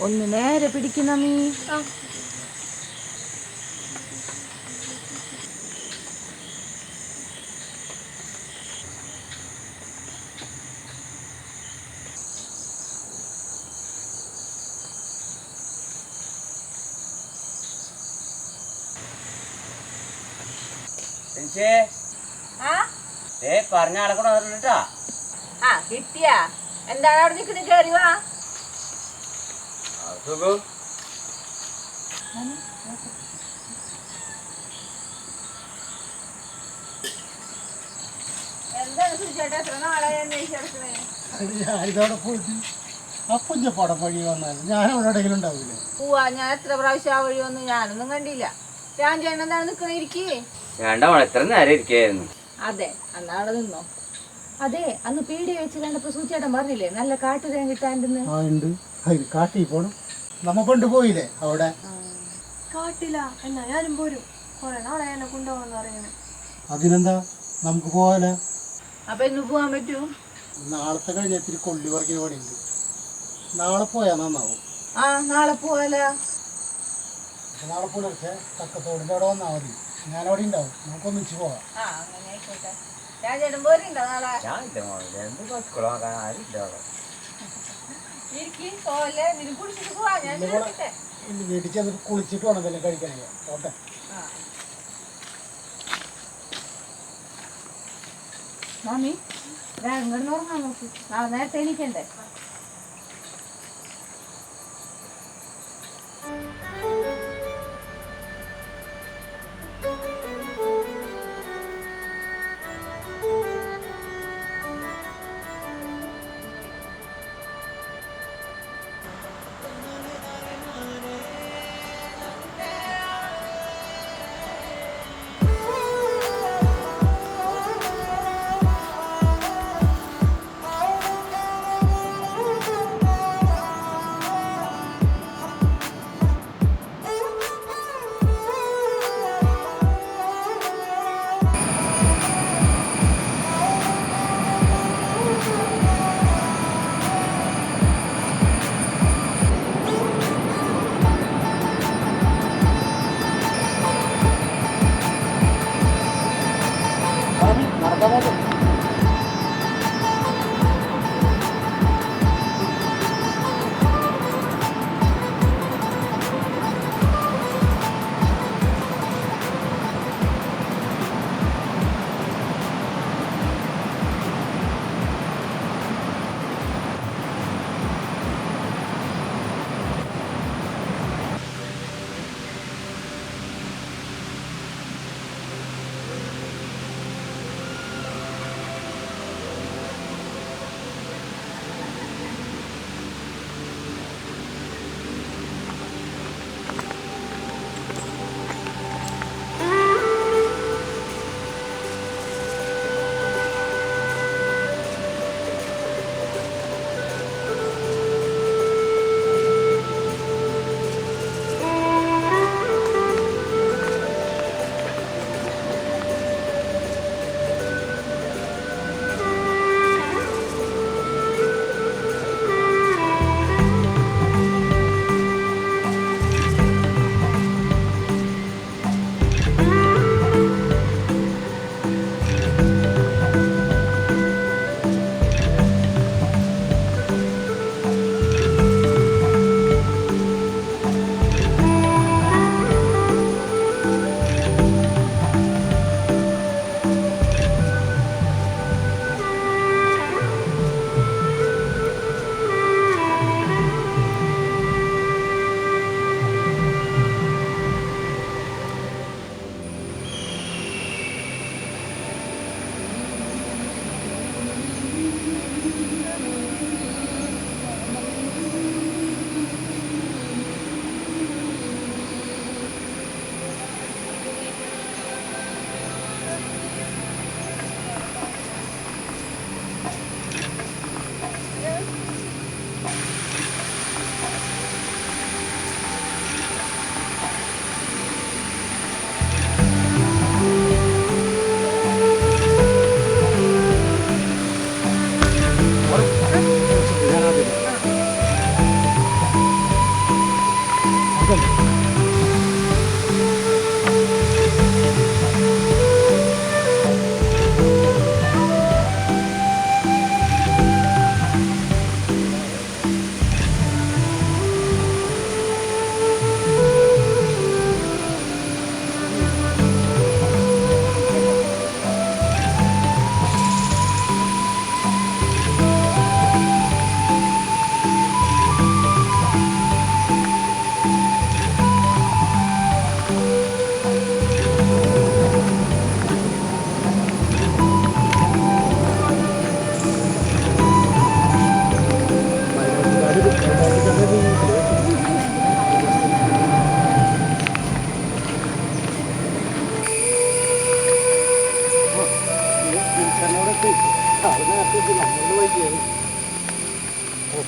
ഒന്ന് നേരെ പിടിക്കുന്ന നീ. പറഞ്ഞ ആളെ കൂടെ വന്നിട്ടാ. കിട്ടിയാ? എന്താണ് അവിടെ നിൽക്കുന്ന? കയറി വാ. എന്താണ് സുചേട്ടാ എത്ര നാളായി അന്വേഷിച്ചെടുക്കണേ? ഞാനിതവിടെ പോയിട്ട് അപ്പഞ്ച പടം വഴി വന്നാലും ഞാനവിടെ എവിടെയെങ്കിലും ഉണ്ടാവില്ലേ? പോവാ, ഞാൻ എത്ര പ്രാവശ്യം ആ വഴി വന്നു, ഞാനൊന്നും കണ്ടില്ല. രാജേണ്ണ എന്താണ് നിക്കണ? ഇരിക്കേ. വേണ്ട, എത്ര നേരം ഇരിക്കായിരുന്നു. അതെ, എന്നാ അവിടെ നിന്നോ. അതെ, അന്ന് പീടിയ വെച്ച് കണ്ടപ്പോ സൂചേട്ടൻ പറഞ്ഞില്ലേ നല്ല കാട്ടുതേൻ കിട്ടാണ്ടെന്ന്? ആ ഉണ്ട്. കാട്ടി പോണം. നമ്മ കൊണ്ടുപോയില്ലേ അവിടെ? കാട്ടില്ല എന്നാ ഞാനും പോരും. കുറെ നാളെ എന്നെ കൊണ്ടുപോകാന്ന് പറയണേ. അതിനെന്താ, നമുക്ക് പോവാലോ. അപ്പൊ ഇന്ന് പോവാൻ പറ്റൂ? നാളത്തെ കഴിഞ്ഞ ഇത്തിരി കൊള്ളി പറിക്കുന്ന പണിയുണ്ട്. നാളെ പോയാ നന്നാവും. നാളെ പോവാലോ. നാളെ പുലർച്ചെ തക്കത്തോടിന്റെ അവിടെ വന്നാൽ മതി. ഞാനവിടെ ഉണ്ടാവും. നമുക്കൊന്നിച്ച് പോവാം. അങ്ങനെ ആയിക്കോട്ടെ. രാജേട്ടൻ പോരുണ്ടോ നാളെ? വീട്ടിൽ ചെന്നിട്ട് കുളിച്ചിട്ട് വേണം എന്തെങ്കിലും കഴിക്കാനേ. ഓട്ടെ. മാമി ഇങ്ങോട്ട് ഉറങ്ങാൻ നോക്കി. നേരത്തെ എണീക്കണ്ടേ?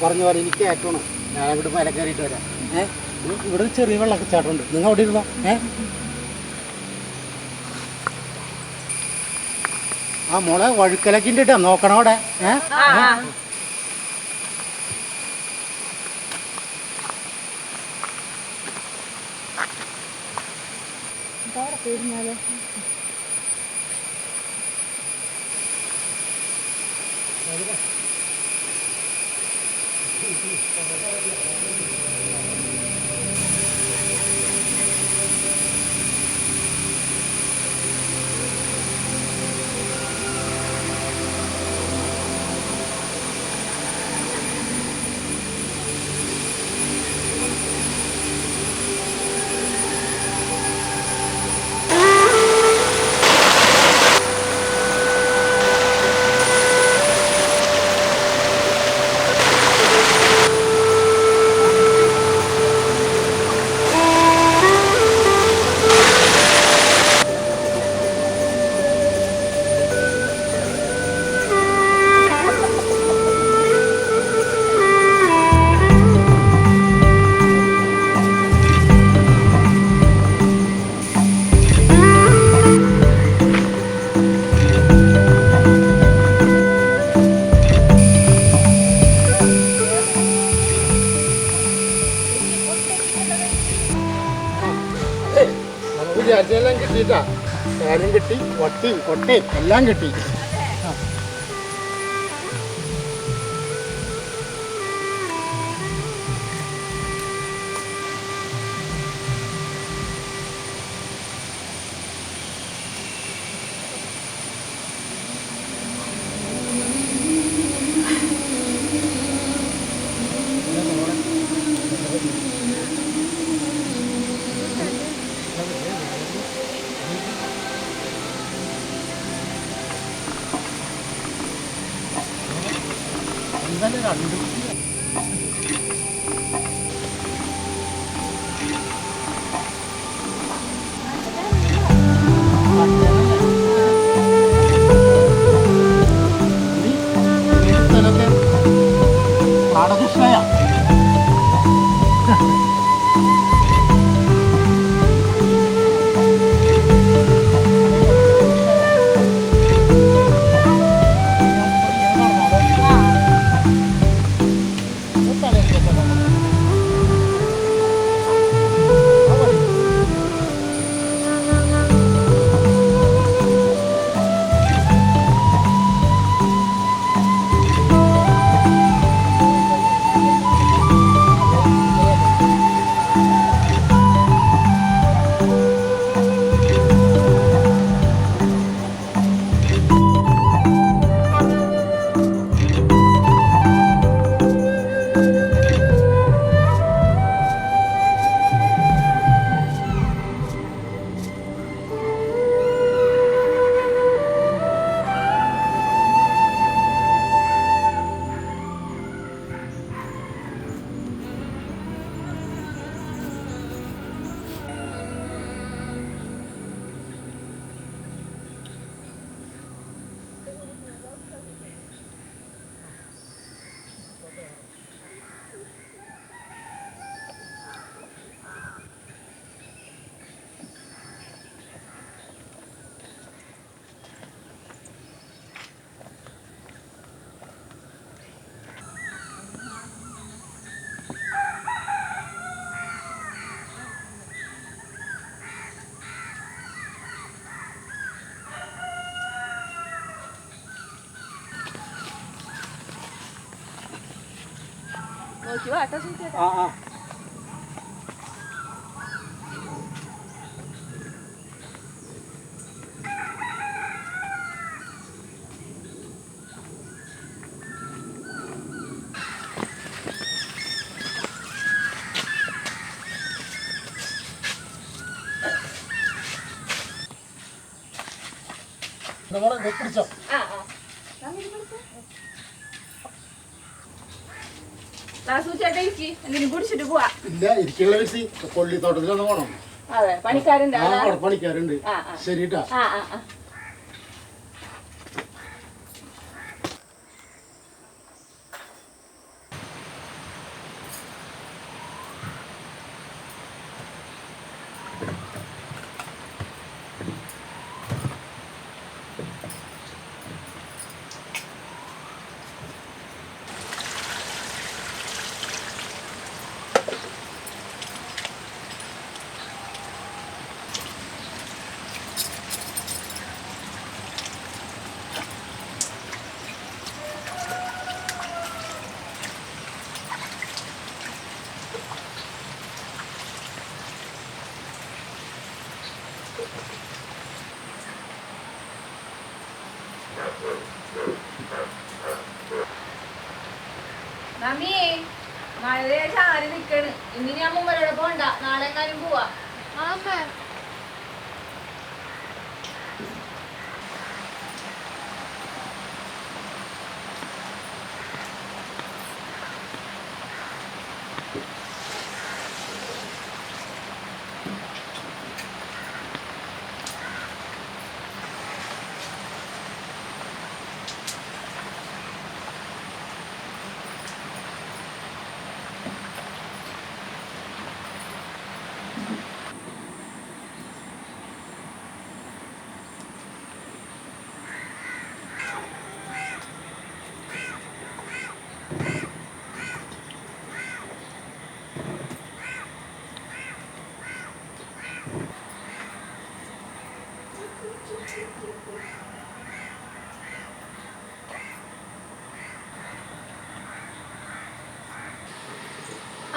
പറഞ്ഞ പോലെ എനിക്ക് കയറ്റണം. ഞാൻ അങ്ങോട്ട് മല കയറിയിട്ട് വരാം. ഇവിടെ ചെറിയ വെള്ളച്ചാട്ടമുണ്ട്, നിങ്ങൾ അവിടെ ഇരുന്നോ. ആ മോളെ വഴുക്കലൊക്കെ ഉണ്ട് കേട്ടോ, നോക്കണം അവിടെ. വിചാരിച്ചെല്ലാം കിട്ടിയിട്ടാ. ഫാനും കിട്ടി, വട്ടിയും കൊട്ടയും എല്ലാം കിട്ടി. പിടിച്ചോ. കുടിച്ചിട്ട് പോവാ. ഇല്ല, ഇരിക്കുള്ള വീട്ടിൽ കൊള്ളിത്തോട്ടത്തിലൊന്ന് പോണം. അതെ, പണിക്കാരുണ്ട്. പണിക്കാരുണ്ട്. ശരിട്ടാ. മമ്മി മഴ ചാരി നിക്കണ്. ഇന്ന് ഞാൻ മുമ്പരോടെ പോണ്ട, നാളെ എങ്ങാനും പോവാ. അമ്മ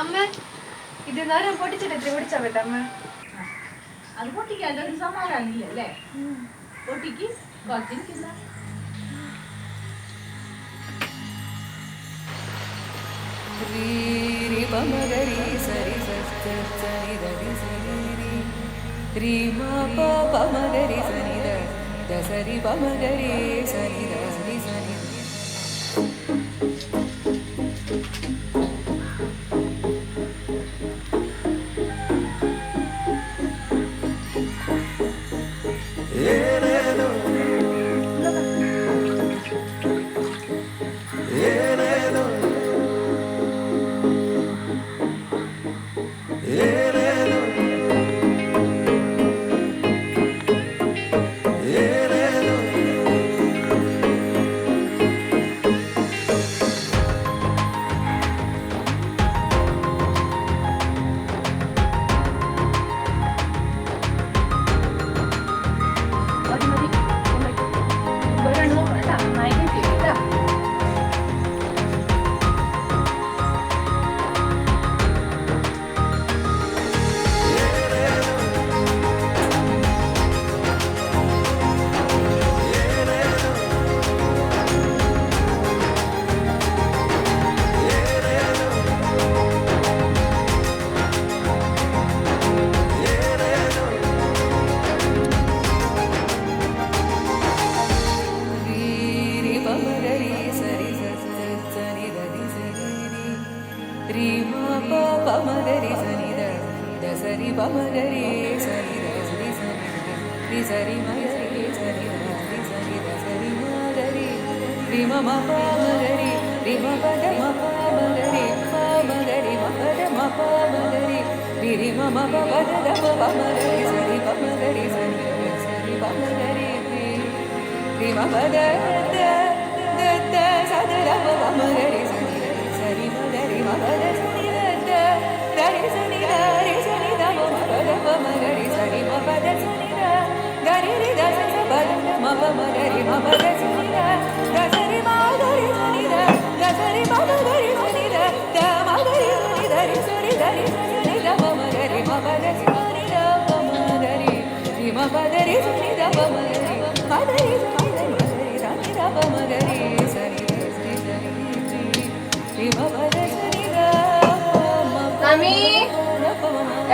അമ്മ ഇത് നേരം പൊട്ടിച്ചിട്ട് എത്ര പിടിച്ചാ പറ്റ അമ്മ? അത് പൊട്ടിക്കാൻ ഒരു സമാധാനമില്ല അല്ലേ? പൊട്ടിക്ക് കുറച്ചിരിക്കുന്ന సరి పమగరి సరి సరి సరి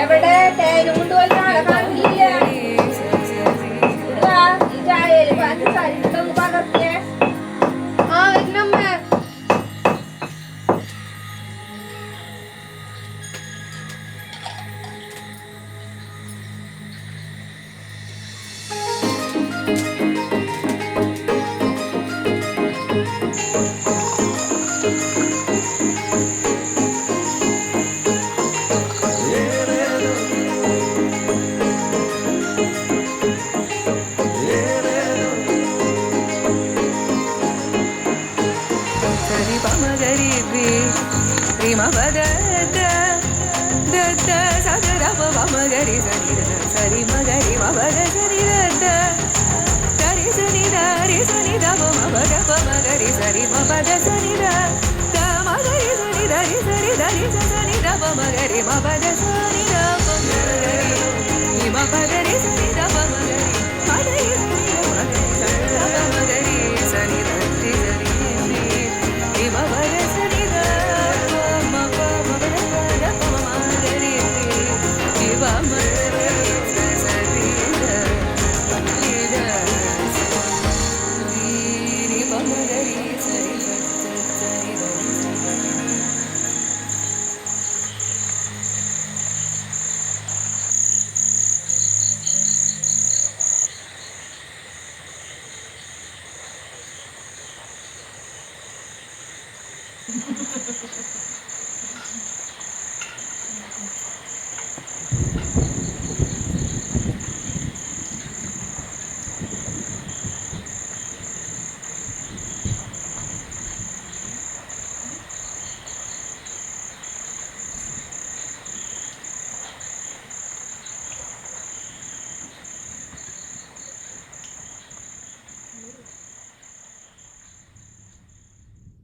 എവിടെ തേനും കൊണ്ടുവന്ന ആളെ കാണില്ല. ഈ ചായയില് പഞ്ചസാര ഇട്ടൊന്ന് പകർത്തിയേ. ആ വരുന്നമ്മ. Sani